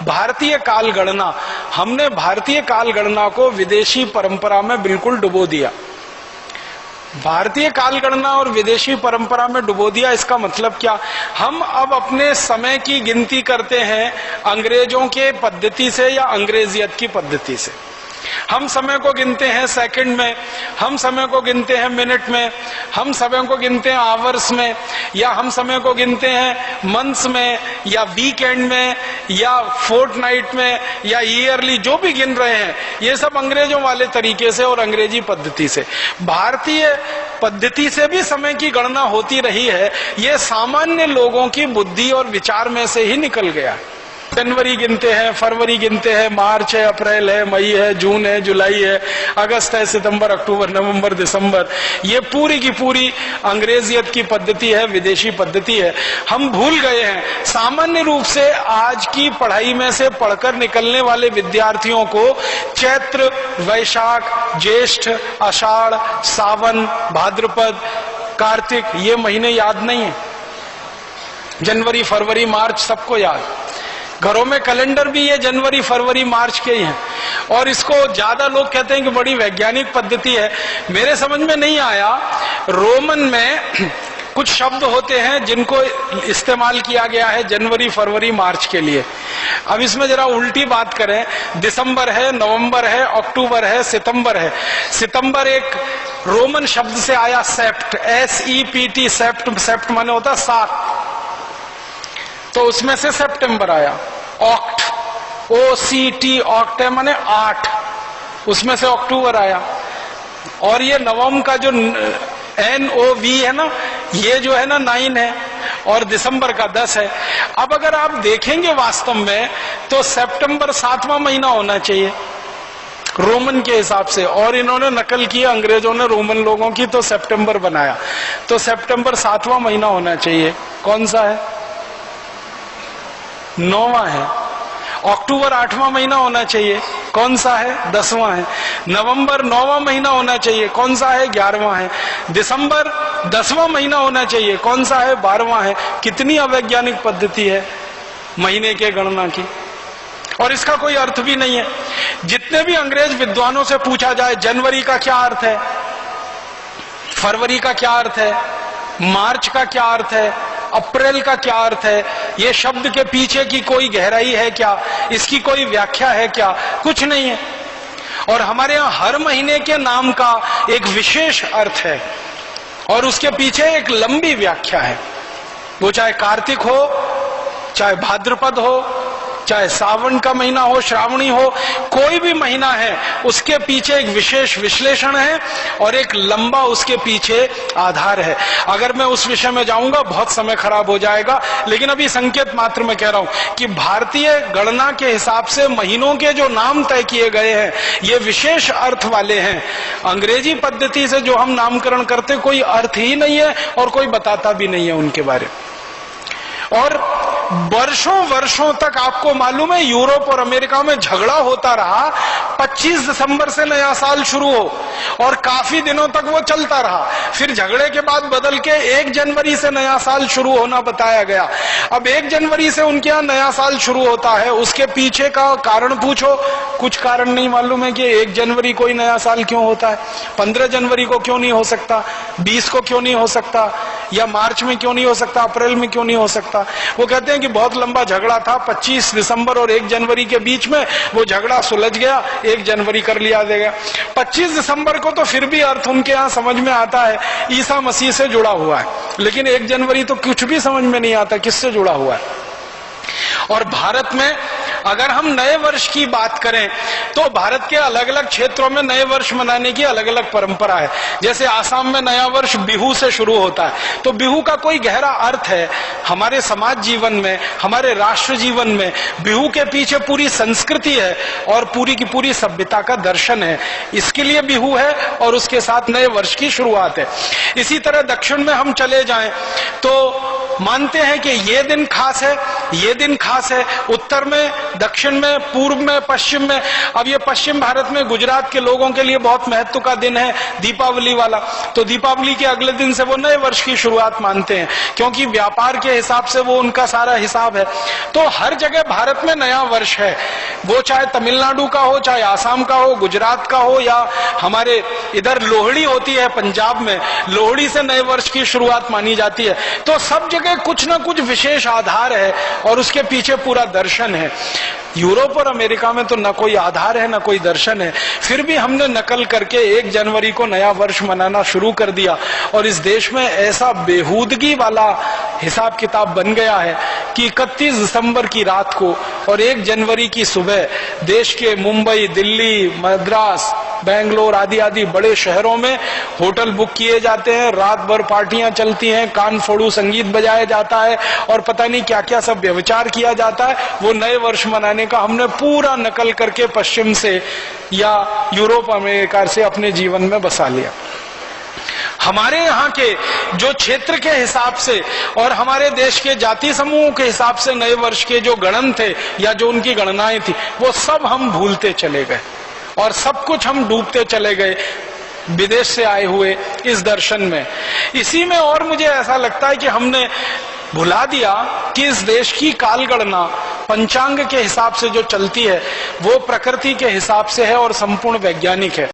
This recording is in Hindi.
भारतीय काल गणना, हमने भारतीय काल गणना को विदेशी परंपरा में बिल्कुल डुबो दिया। भारतीय काल गणना और विदेशी परंपरा में डुबो दिया, इसका मतलब क्या? हम अब अपने समय की गिनती करते हैं अंग्रेजों के पद्धति से या अंग्रेजियत की पद्धति से। हम समय को गिनते हैं सेकंड में, हम समय को गिनते हैं मिनट में, हम समय को गिनते हैं आवर्स में, या हम समय को गिनते हैं मंथ्स में या वीकेंड में या फोर्टनाइट में या ईयरली, जो भी गिन रहे हैं ये सब अंग्रेजों वाले तरीके से और अंग्रेजी पद्धति से। भारतीय पद्धति से भी समय की गणना होती रही है, ये सामान्य लोगों की बुद्धि और विचार में से ही निकल गया। जनवरी गिनते हैं, फरवरी गिनते हैं, मार्च है, अप्रैल है, मई है, जून है, जुलाई है, अगस्त है, सितंबर, अक्टूबर, नवंबर, दिसंबर, ये पूरी की पूरी अंग्रेजियत की पद्धति है, विदेशी पद्धति है। हम भूल गए हैं सामान्य रूप से आज की पढ़ाई में से पढ़कर निकलने वाले विद्यार्थियों को चैत्र, वैशाख, ज्येष्ठ, आषाढ़, सावन, भाद्रपद, कार्तिक ये महीने याद नहीं है। जनवरी, फरवरी, मार्च सबको याद। घरों में कैलेंडर भी ये जनवरी, फरवरी, मार्च के ही हैं। और इसको ज्यादा लोग कहते हैं कि बड़ी वैज्ञानिक पद्धति है। मेरे समझ में नहीं आया, रोमन में कुछ शब्द होते हैं जिनको इस्तेमाल किया गया है जनवरी, फरवरी, मार्च के लिए। अब इसमें जरा उल्टी बात करें, दिसंबर है, नवंबर है, अक्टूबर है, सितंबर है। सितंबर एक रोमन शब्द से आया, सेप्ट, SEPT, सेप्ट माने होता सात, तो उसमें से सितंबर आया। ऑक्ट, OCT, ऑक्ट माने 8, उसमें से अक्टूबर आया। और ये नवम का जो NOV है ना, ये जो है ना 9 है, और दिसंबर का 10 है। अब अगर आप देखेंगे वास्तव में तो सितंबर 7वां महीना होना चाहिए रोमन के हिसाब से, और इन्होंने नकल की, अंग्रेजों ने रोमन लोगों की, तो सितंबर बनाया। तो सितंबर 7वां महीना होना चाहिए। कौन सा है? 9वां है। अक्टूबर 8वां महीना होना चाहिए। कौन सा है? 10वां है। नवंबर 9वां महीना होना चाहिए। कौन सा है? 11वां है। दिसंबर 10वां महीना होना चाहिए। कौन सा है? 12वां है। कितनी अवैज्ञानिक पद्धति है महीने के गणना की, और इसका कोई अर्थ भी नहीं है। जितने भी अंग्रेज विद्वानों से पूछा जाए जनवरी का क्या अर्थ है, फरवरी का क्या अर्थ है, मार्च का क्या अर्थ है, अप्रैल का क्या अर्थ है, ये शब्द के पीछे की कोई गहराई है क्या, इसकी कोई व्याख्या है क्या? कुछ नहीं है। और हमारे यहाँ हर महीने के नाम का एक विशेष अर्थ है और उसके पीछे एक लंबी व्याख्या है। वो चाहे कार्तिक हो, चाहे भाद्रपद हो, चाहे सावन का महीना हो, श्रावणी हो, कोई भी महीना है उसके पीछे एक विशेष विश्लेषण है और एक लंबा उसके पीछे आधार है। अगर मैं उस विषय में जाऊंगा बहुत समय खराब हो जाएगा, लेकिन अभी संकेत मात्र में कह रहा हूं कि भारतीय गणना के हिसाब से महीनों के जो नाम तय किए गए हैं ये विशेष अर्थ वाले हैं। अंग्रेजी पद्धति से जो हम नामकरण करते कोई अर्थ ही नहीं है और कोई बताता भी नहीं है उनके बारे में। और वर्षों वर्षों तक आपको मालूम है यूरोप और अमेरिका में झगड़ा होता रहा। 25 दिसंबर से नया साल शुरू हो और काफी दिनों तक वो चलता रहा। फिर झगड़े के बाद बदल के 1 जनवरी से नया साल शुरू होना बताया गया। अब 1 जनवरी से उनके यहाँ नया साल शुरू होता है, उसके पीछे का कारण पूछो, कुछ कारण नहीं मालूम है कि 1 जनवरी को ही नया साल क्यों होता है, 15 जनवरी को क्यों नहीं हो सकता, 20 को क्यों नहीं हो सकता, या मार्च में क्यों नहीं हो सकता, अप्रैल में क्यों नहीं हो सकता। वो कहते हैं कि बहुत लंबा झगड़ा था 25 दिसंबर और 1 जनवरी के बीच में, वो झगड़ा सुलझ गया, 1 जनवरी कर लिया देगा। 25 दिसंबर को तो फिर भी अर्थ उनके यहाँ समझ में आता है, ईसा मसीह से जुड़ा हुआ है, लेकिन 1 जनवरी तो कुछ भी समझ में नहीं आता किससे जुड़ा हुआ है। और भारत में अगर हम नए वर्ष की बात करें तो भारत के अलग अलग क्षेत्रों में नए वर्ष मनाने की अलग अलग परंपरा है। जैसे आसाम में नया वर्ष बिहू से शुरू होता है, तो बिहू का कोई गहरा अर्थ है हमारे समाज जीवन में, हमारे राष्ट्र जीवन में। बिहू के पीछे पूरी संस्कृति है और पूरी की पूरी सभ्यता का दर्शन है, इसके लिए बिहू है और उसके साथ नए वर्ष की शुरुआत है। इसी तरह दक्षिण में हम चले जाएं तो मानते हैं कि ये दिन खास है, ये दिन खास है। उत्तर में दक्षिण में, पूर्व में, पश्चिम में। अब ये पश्चिम भारत में गुजरात के लोगों के लिए बहुत महत्व का दिन है, दीपावली वाला। तो दीपावली के अगले दिन से वो नए वर्ष की शुरुआत मानते हैं, क्योंकि व्यापार के हिसाब से वो उनका सारा हिसाब है। तो हर जगह भारत में नया वर्ष है, वो चाहे तमिलनाडु का हो, चाहे आसाम का हो, गुजरात का हो, या हमारे इधर लोहड़ी होती है पंजाब में, लोहड़ी से नए वर्ष की शुरुआत मानी जाती है। तो सब जगह कुछ ना कुछ विशेष आधार है और उसके पीछे पूरा दर्शन है। यूरोप और अमेरिका में तो न कोई आधार है न कोई दर्शन है, फिर भी हमने नकल करके 1 जनवरी को नया वर्ष मनाना शुरू कर दिया। और इस देश में ऐसा बेहूदगी वाला हिसाब किताब बन गया है कि 31 दिसंबर की रात को और 1 जनवरी की सुबह देश के मुंबई, दिल्ली, मद्रास, बेंगलोर आदि आदि बड़े शहरों में होटल बुक किए जाते हैं, रात भर पार्टियां चलती हैं, कान फोड़ू संगीत बजाया जाता है और पता नहीं क्या क्या सब व्यभिचार किया जाता है। वो नए वर्ष मनाने का हमने पूरा नकल करके पश्चिम से या यूरोप, अमेरिका से अपने जीवन में बसा लिया। हमारे यहाँ के जो क्षेत्र के हिसाब से और हमारे देश के जाति समूहों के हिसाब से नए वर्ष के जो गणन थे या जो उनकी गणनाएं थी, वो सब हम भूलते चले गए और सब कुछ हम डूबते चले गए विदेश से आए हुए इस दर्शन में। इसी में और मुझे ऐसा लगता है कि हमने भुला दिया कि इस देश की काल गणना पंचांग के हिसाब से जो चलती है वो प्रकृति के हिसाब से है और संपूर्ण वैज्ञानिक है।